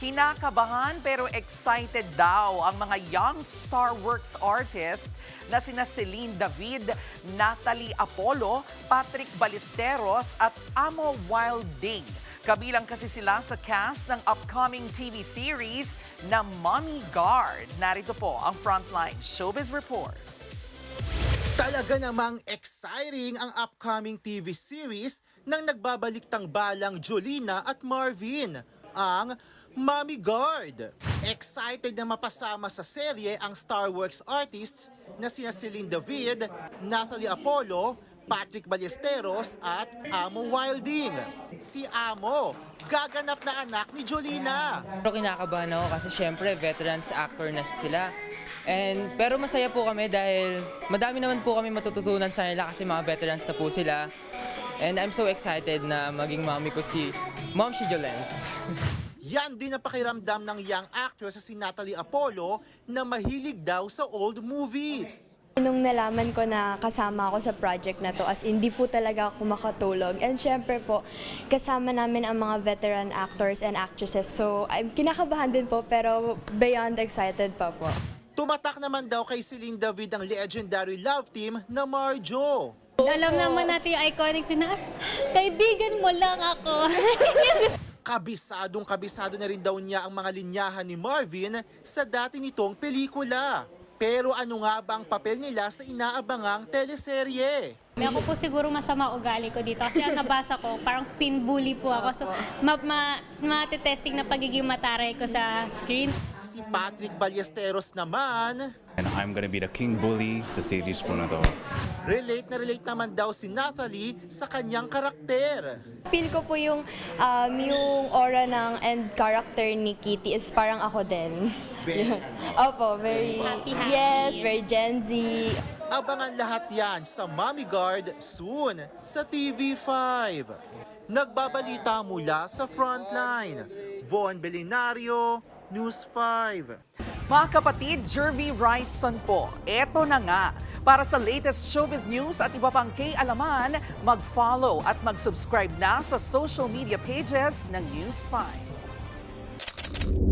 Kinakabahan pero excited daw ang mga young Star Works artist na sina Celine David, Natalie Apollo, Patrick Ballesteros at Amo Wilding. Kabilang kasi sila sa cast ng upcoming TV series na Mommy Guard. Narito po ang Frontline Showbiz Report. Talaga namang exciting ang upcoming TV series ng nagbabaliktang balang Jolina at Marvin, ang Mommy Guard. Excited na mapasama sa serye ang Star Works artists na sina Celine David, Natalie Apollo, Patrick Ballesteros at Amo Wilding. Si Amo, gaganap na anak ni Jolina. Pero kinakabahan ako kasi syempre veterans actor na sila. Pero masaya po kami dahil madami naman po kami matututunan sa nila kasi mga veterans na po sila. And I'm so excited na maging mommy ko si Mom Jolens. Yan din ang pakiramdam ng young actress si Natalie Apollo na mahilig daw sa old movies. Nung nalaman ko na kasama ako sa project na to, as hindi po talaga ako makatulog. And syempre po, kasama namin ang mga veteran actors and actresses. So, I'm kinakabahan din po pero beyond excited pa po. Tumatak naman daw kay Celine David ang legendary love team na Marjo. Alam naman natin yung iconic sina, kaibigan mo lang ako. Kabisado na rin daw niya ang mga linyahan ni Marvin sa dati nitong pelikula. Pero ano nga ba ang papel nila sa inaabangang teleserye? May ako po siguro masama ugali ko dito kasi ang nabasa ko, parang pin-bully po ako. So, matitesting na pagiging mataray ko sa screens. Si Patrick Ballesteros naman, And I'm gonna be the king bully sa series po na to. relate naman daw si Natalie sa kanyang karakter. Feel ko po yung aura ng and character ni Kitty is parang ako din. Opo, very, Happy. yes, very Gen Z. Abangan lahat yan sa Mommy Guard soon sa TV5. Nagbabalita mula sa Frontline, Von Belinario, News 5. Mga kapatid, Jervy Wrightson po. Eto na nga. Para sa latest showbiz news at iba pang K-alaman, mag-follow at mag-subscribe na sa social media pages ng News 5.